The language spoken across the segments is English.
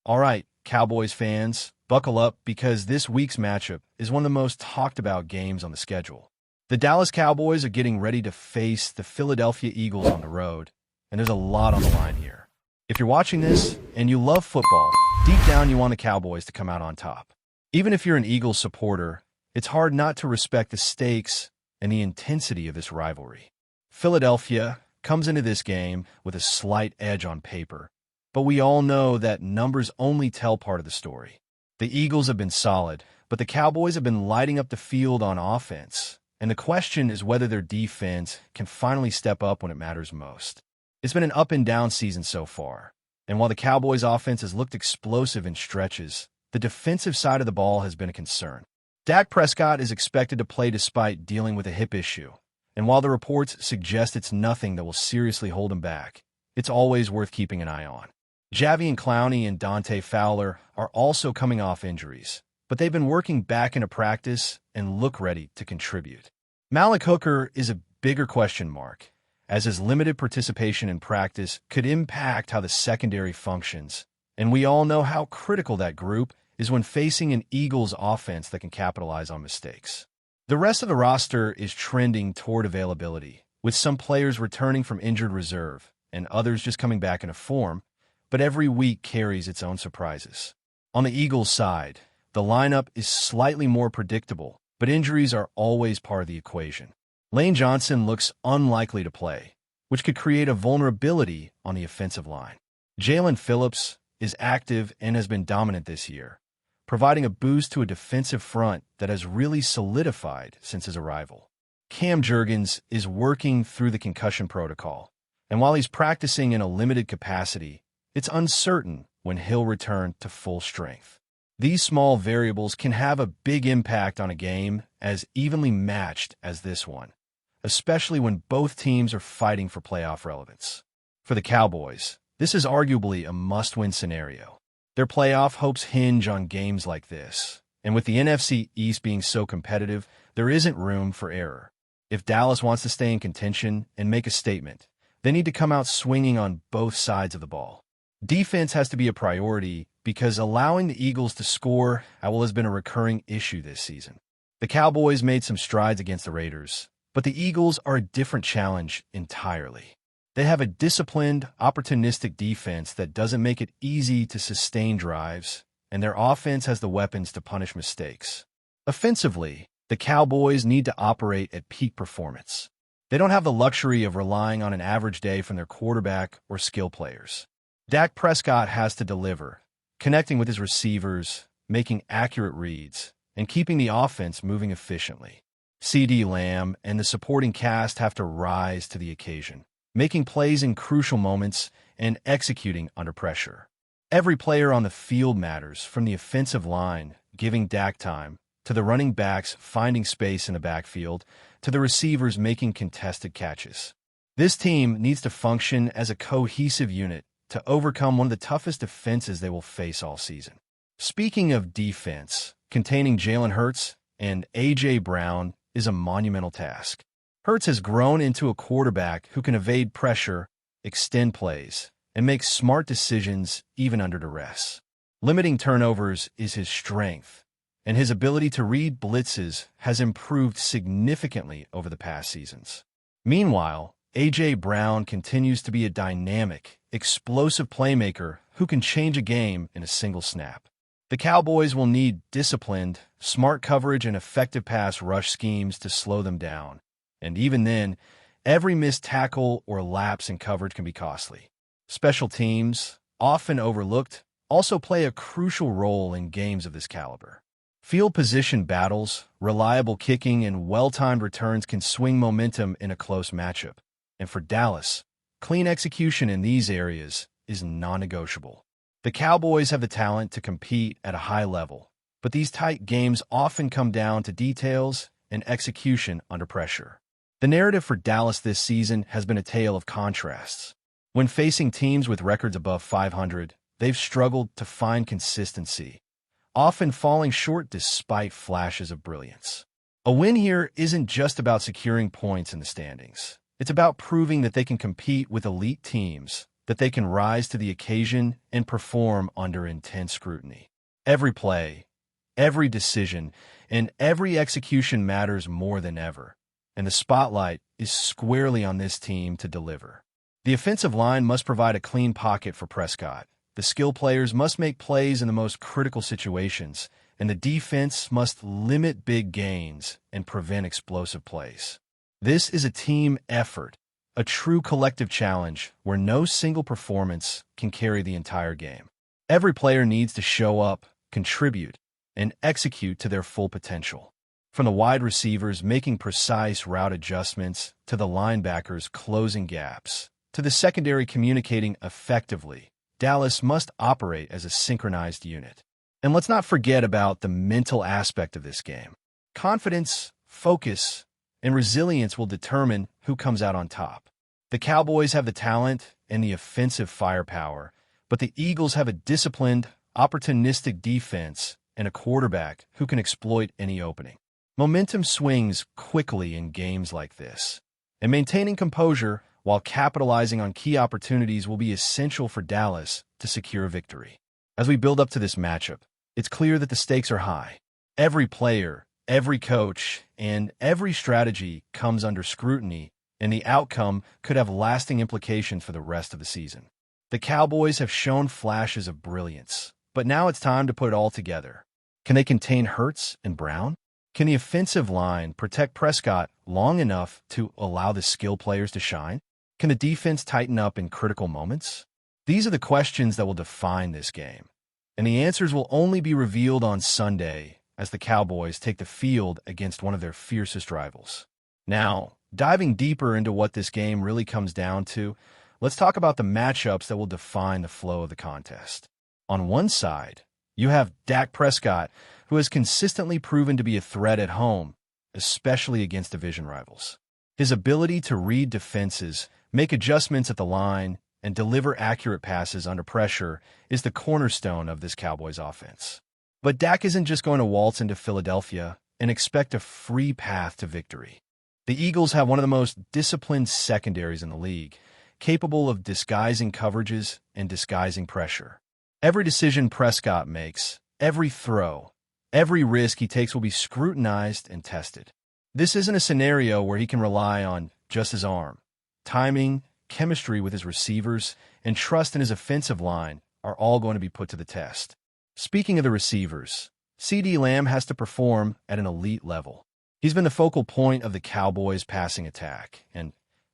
All right, Cowboys fans, buckle up because this week's matchup is one of the most talked about games on the schedule. The Dallas Cowboys are getting ready to face the Philadelphia Eagles on the road, and there's a lot on the line here. If you're watching this and you love football, deep down you want the Cowboys to come out on top. Even if you're an Eagles supporter, it's hard not to respect the stakes and the intensity of this rivalry. Philadelphia comes into this game with a slight edge on paper, but we all know that numbers only tell part of the story. The Eagles have been solid, but the Cowboys have been lighting up the field on offense, and the question is whether their defense can finally step up when it matters most. It's been an up-and-down season so far, and while the Cowboys' offense has looked explosive in stretches, the defensive side of the ball has been a concern. Dak Prescott is expected to play despite dealing with a hip issue, and while the reports suggest it's nothing that will seriously hold him back, it's always worth keeping an eye on. Jadeveon Clowney and Dante Fowler are also coming off injuries, but they've been working back into practice and look ready to contribute. Malik Hooker is a bigger question mark, as his limited participation in practice could impact how the secondary functions, and we all know how critical that group is when facing an Eagles offense that can capitalize on mistakes. The rest of the roster is trending toward availability, with some players returning from injured reserve and others just coming back into form, but every week carries its own surprises. On the Eagles side, the lineup is slightly more predictable, but injuries are always part of the equation. Lane Johnson looks unlikely to play, which could create a vulnerability on the offensive line. Jalen Phillips is active and has been dominant this year, providing a boost to a defensive front that has really solidified since his arrival. Cam Jurgens is working through the concussion protocol, and while he's practicing in a limited capacity, it's uncertain when he'll return to full strength. These small variables can have a big impact on a game as evenly matched as this one, especially when both teams are fighting for playoff relevance. For the Cowboys, this is arguably a must-win scenario. Their playoff hopes hinge on games like this, and with the NFC East being so competitive, there isn't room for error. If Dallas wants to stay in contention and make a statement, they need to come out swinging on both sides of the ball. Defense has to be a priority because allowing the Eagles to score has been a recurring issue this season. The Cowboys made some strides against the Raiders, but the Eagles are a different challenge entirely. They have a disciplined, opportunistic defense that doesn't make it easy to sustain drives, and their offense has the weapons to punish mistakes. Offensively, the Cowboys need to operate at peak performance. They don't have the luxury of relying on an average day from their quarterback or skill players. Dak Prescott has to deliver, connecting with his receivers, making accurate reads, and keeping the offense moving efficiently. CeeDee Lamb and the supporting cast have to rise to the occasion, making plays in crucial moments and executing under pressure. Every player on the field matters, from the offensive line, giving Dak time, to the running backs finding space in the backfield, to the receivers making contested catches. This team needs to function as a cohesive unit to overcome one of the toughest defenses they will face all season. Speaking of defense, containing Jalen Hurts and A.J. Brown is a monumental task. Hurts has grown into a quarterback who can evade pressure, extend plays, and make smart decisions even under duress. Limiting turnovers is his strength, and his ability to read blitzes has improved significantly over the past seasons. Meanwhile, A.J. Brown continues to be a dynamic, explosive playmaker who can change a game in a single snap. The Cowboys will need disciplined, smart coverage and effective pass rush schemes to slow them down. And even then, every missed tackle or lapse in coverage can be costly. Special teams, often overlooked, also play a crucial role in games of this caliber. Field position battles, reliable kicking, and well-timed returns can swing momentum in a close matchup. And for Dallas, clean execution in these areas is non-negotiable. The Cowboys have the talent to compete at a high level, but these tight games often come down to details and execution under pressure. The narrative for Dallas this season has been a tale of contrasts. When facing teams with records above 500, they've struggled to find consistency, often falling short despite flashes of brilliance. A win here isn't just about securing points in the standings. It's about proving that they can compete with elite teams that they can rise to the occasion and perform under intense scrutiny. Every play, every decision, and every execution matters more than ever, and the spotlight is squarely on this team to deliver. The offensive line must provide a clean pocket for Prescott. The skill players must make plays in the most critical situations, and the defense must limit big gains and prevent explosive plays. This is a team effort, a true collective challenge where no single performance can carry the entire game. Every player needs to show up, contribute, and execute to their full potential. From the wide receivers making precise route adjustments, to the linebackers closing gaps, to the secondary communicating effectively, Dallas must operate as a synchronized unit. And let's not forget about the mental aspect of this game. Confidence, focus, and resilience will determine who comes out on top. The Cowboys have the talent and the offensive firepower, but the Eagles have a disciplined, opportunistic defense and a quarterback who can exploit any opening. Momentum swings quickly in games like this, and maintaining composure while capitalizing on key opportunities will be essential for Dallas to secure a victory. As we build up to this matchup, it's clear that the stakes are high. Every player, every coach, and every strategy comes under scrutiny, and the outcome could have lasting implications for the rest of the season. The Cowboys have shown flashes of brilliance, but now it's time to put it all together. Can they contain Hurts and Brown? Can the offensive line protect Prescott long enough to allow the skill players to shine? Can the defense tighten up in critical moments? These are the questions that will define this game, and the answers will only be revealed on Sunday as the Cowboys take the field against one of their fiercest rivals. Now, diving deeper into what this game really comes down to, let's talk about the matchups that will define the flow of the contest. On one side, you have Dak Prescott, who has consistently proven to be a threat at home, especially against division rivals. His ability to read defenses, make adjustments at the line, and deliver accurate passes under pressure is the cornerstone of this Cowboys offense. But Dak isn't just going to waltz into Philadelphia and expect a free path to victory. The Eagles have one of the most disciplined secondaries in the league, capable of disguising coverages and disguising pressure. Every decision Prescott makes, every throw, every risk he takes will be scrutinized and tested. This isn't a scenario where he can rely on just his arm. Timing, chemistry with his receivers, and trust in his offensive line are all going to be put to the test. Speaking of the receivers, CeeDee Lamb has to perform at an elite level. He's been the focal point of the Cowboys' passing attack, and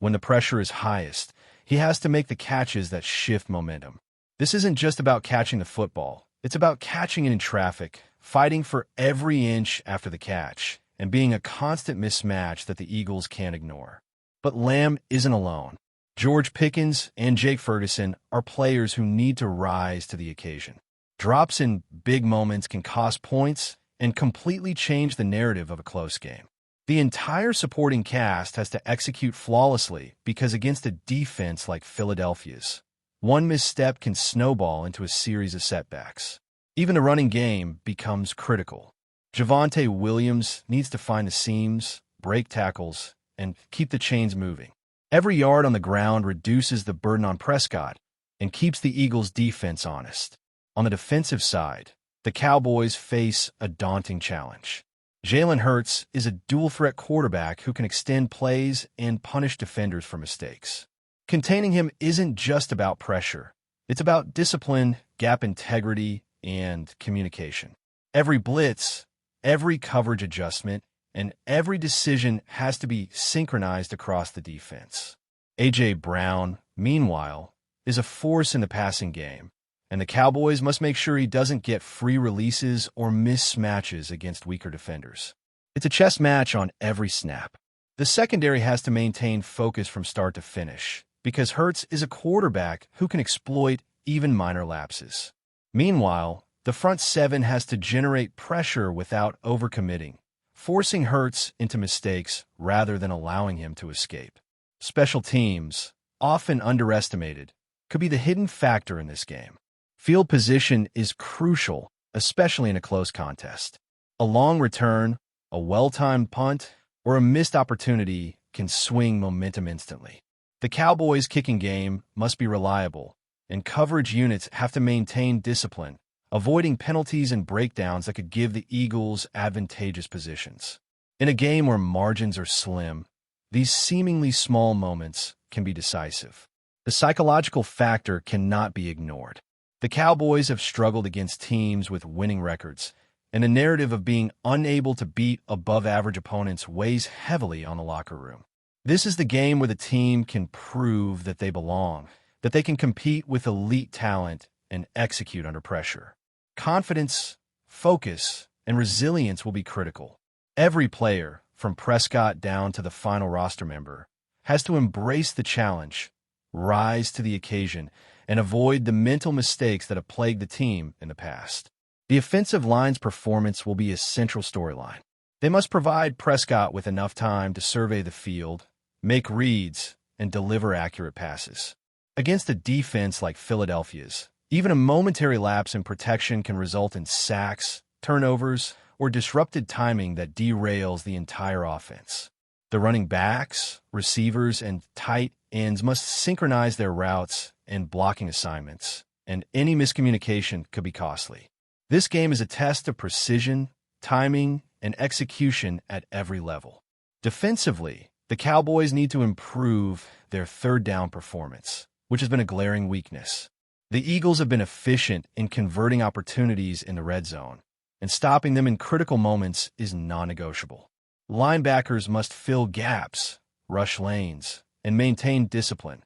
when the pressure is highest, he has to make the catches that shift momentum. This isn't just about catching the football. It's about catching it in traffic, fighting for every inch after the catch, and being a constant mismatch that the Eagles can't ignore. But Lamb isn't alone. George Pickens and Jake Ferguson are players who need to rise to the occasion. Drops in big moments can cost points and completely change the narrative of a close game. The entire supporting cast has to execute flawlessly because against a defense like Philadelphia's, one misstep can snowball into a series of setbacks. Even the running game becomes critical. Javonte Williams needs to find the seams, break tackles, and keep the chains moving. Every yard on the ground reduces the burden on Prescott and keeps the Eagles' defense honest. On the defensive side, the Cowboys face a daunting challenge. Jalen Hurts is a dual-threat quarterback who can extend plays and punish defenders for mistakes. Containing him isn't just about pressure. It's about discipline, gap integrity, and communication. Every blitz, every coverage adjustment, and every decision has to be synchronized across the defense. A.J. Brown, meanwhile, is a force in the passing game, and the Cowboys must make sure he doesn't get free releases or mismatches against weaker defenders. It's a chess match on every snap. The secondary has to maintain focus from start to finish, because Hurts is a quarterback who can exploit even minor lapses. Meanwhile, the front seven has to generate pressure without overcommitting, forcing Hurts into mistakes rather than allowing him to escape. Special teams, often underestimated, could be the hidden factor in this game. Field position is crucial, especially in a close contest. A long return, a well-timed punt, or a missed opportunity can swing momentum instantly. The Cowboys' kicking game must be reliable, and coverage units have to maintain discipline, avoiding penalties and breakdowns that could give the Eagles advantageous positions. In a game where margins are slim, these seemingly small moments can be decisive. The psychological factor cannot be ignored. The Cowboys have struggled against teams with winning records, and the narrative of being unable to beat above-average opponents weighs heavily on the locker room. This is the game where the team can prove that they belong, that they can compete with elite talent and execute under pressure. Confidence, focus, and resilience will be critical. Every player, from Prescott down to the final roster member, has to embrace the challenge, rise to the occasion, and avoid the mental mistakes that have plagued the team in the past. The offensive line's performance will be a central storyline. They must provide Prescott with enough time to survey the field, make reads, and deliver accurate passes. Against a defense like Philadelphia's, even a momentary lapse in protection can result in sacks, turnovers, or disrupted timing that derails the entire offense. The running backs, receivers, and tight ends must synchronize their routes and blocking assignments, and any miscommunication could be costly. This game is a test of precision, timing, and execution at every level. Defensively, the Cowboys need to improve their third down performance, which has been a glaring weakness. The Eagles have been efficient in converting opportunities in the red zone, and stopping them in critical moments is non-negotiable. Linebackers must fill gaps, rush lanes, and maintain discipline,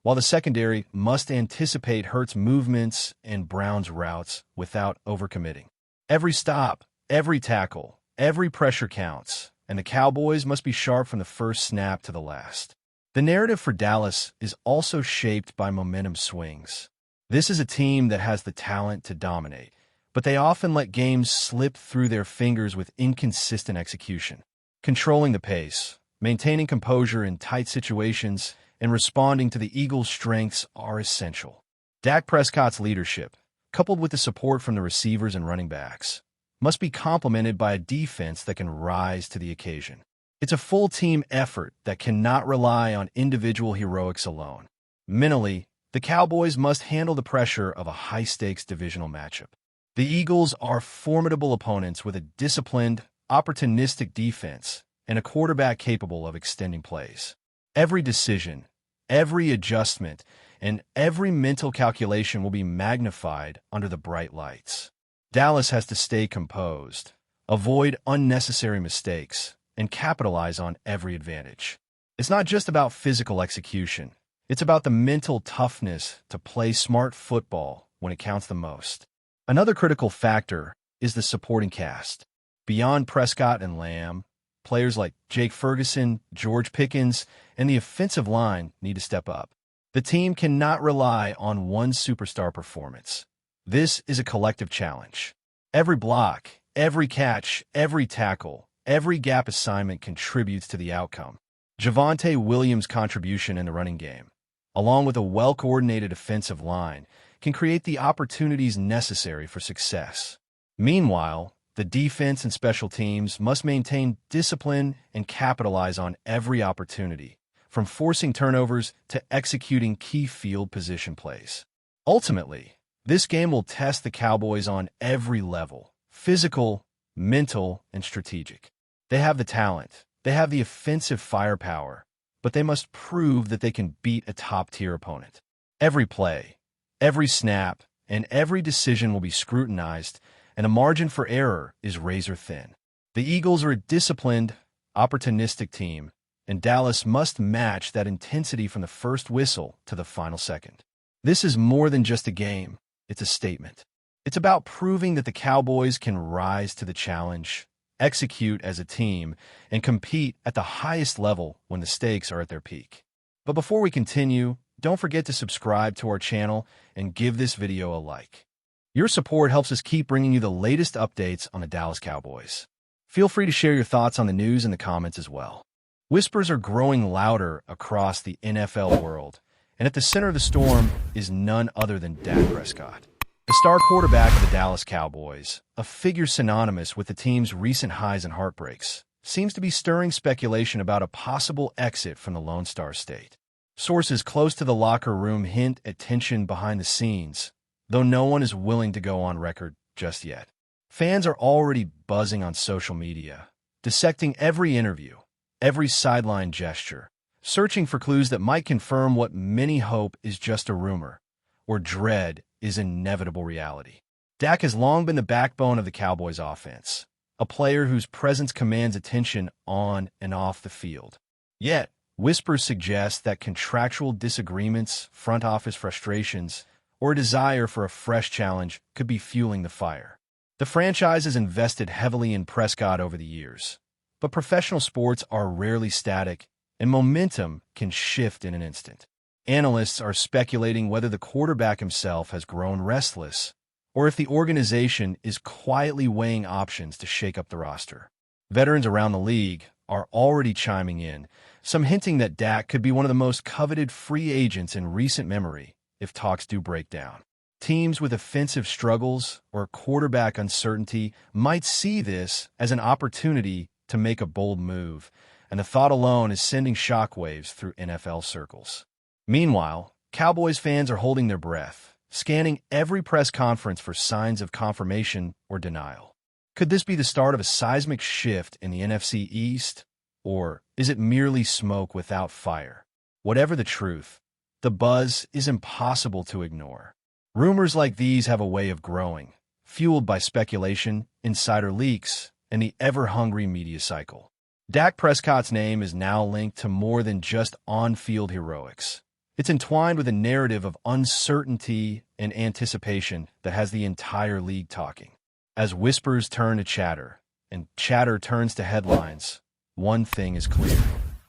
while the secondary must anticipate Hurts' movements and Brown's routes without overcommitting. Every stop, every tackle, every pressure counts, and the Cowboys must be sharp from the first snap to the last. The narrative for Dallas is also shaped by momentum swings. This is a team that has the talent to dominate, but they often let games slip through their fingers with inconsistent execution. Controlling the pace, maintaining composure in tight situations, and responding to the Eagles' strengths are essential. Dak Prescott's leadership, coupled with the support from the receivers and running backs, must be complemented by a defense that can rise to the occasion. It's a full-team effort that cannot rely on individual heroics alone. Mentally, the Cowboys must handle the pressure of a high-stakes divisional matchup. The Eagles are formidable opponents with a disciplined, opportunistic defense and a quarterback capable of extending plays. Every decision, every adjustment, and every mental calculation will be magnified under the bright lights. Dallas has to stay composed, avoid unnecessary mistakes, and capitalize on every advantage. It's not just about physical execution. It's about the mental toughness to play smart football when it counts the most. Another critical factor is the supporting cast. Beyond Prescott and Lamb, players like Jake Ferguson, George Pickens, and the offensive line need to step up. The team cannot rely on one superstar performance. This is a collective challenge. Every block, every catch, every tackle, every gap assignment contributes to the outcome. Javonte Williams' contribution in the running game, along with a well-coordinated offensive line, can create the opportunities necessary for success. Meanwhile, the defense and special teams must maintain discipline and capitalize on every opportunity, from forcing turnovers to executing key field position plays. Ultimately, this game will test the Cowboys on every level: physical, mental, and strategic. They have the talent, they have the offensive firepower, but they must prove that they can beat a top-tier opponent. Every play, every snap, and every decision will be scrutinized, and the margin for error is razor-thin. The Eagles are a disciplined, opportunistic team, and Dallas must match that intensity from the first whistle to the final second. This is more than just a game, it's a statement. It's about proving that the Cowboys can rise to the challenge, execute as a team, and compete at the highest level when the stakes are at their peak. But before we continue, don't forget to subscribe to our channel and give this video a like. Your support helps us keep bringing you the latest updates on the Dallas Cowboys. Feel free to share your thoughts on the news in the comments as well. Whispers are growing louder across the NFL world, and at the center of the storm is none other than Dak Prescott. The star quarterback of the Dallas Cowboys, a figure synonymous with the team's recent highs and heartbreaks, seems to be stirring speculation about a possible exit from the Lone Star State. Sources close to the locker room hint at tension behind the scenes, though no one is willing to go on record just yet. Fans are already buzzing on social media, dissecting every interview, every sideline gesture, searching for clues that might confirm what many hope is just a rumor, or dread is inevitable reality. Dak has long been the backbone of the Cowboys offense, a player whose presence commands attention on and off the field. Yet, whispers suggest that contractual disagreements, front office frustrations, or a desire for a fresh challenge could be fueling the fire. The franchise has invested heavily in Prescott over the years, but professional sports are rarely static, and momentum can shift in an instant. Analysts are speculating whether the quarterback himself has grown restless, or if the organization is quietly weighing options to shake up the roster. Veterans around the league are already chiming in, some hinting that Dak could be one of the most coveted free agents in recent memory if talks do break down. Teams with offensive struggles or quarterback uncertainty might see this as an opportunity to make a bold move, and the thought alone is sending shockwaves through NFL circles. Meanwhile, Cowboys fans are holding their breath, scanning every press conference for signs of confirmation or denial. Could this be the start of a seismic shift in the NFC East, or is it merely smoke without fire? Whatever the truth, the buzz is impossible to ignore. Rumors like these have a way of growing, fueled by speculation, insider leaks, and the ever-hungry media cycle. Dak Prescott's name is now linked to more than just on-field heroics. It's entwined with a narrative of uncertainty and anticipation that has the entire league talking. As whispers turn to chatter, and chatter turns to headlines, one thing is clear.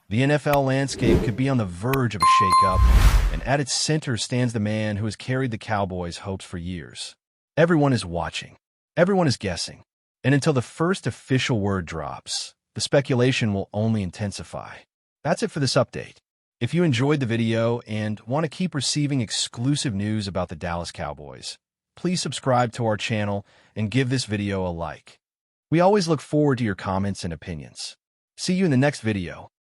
The NFL landscape could be on the verge of a shake-up, and at its center stands the man who has carried the Cowboys' hopes for years. Everyone is watching. Everyone is guessing. And until the first official word drops, the speculation will only intensify. That's it for this update. If you enjoyed the video and want to keep receiving exclusive news about the Dallas Cowboys, please subscribe to our channel and give this video a like. We always look forward to your comments and opinions. See you in the next video.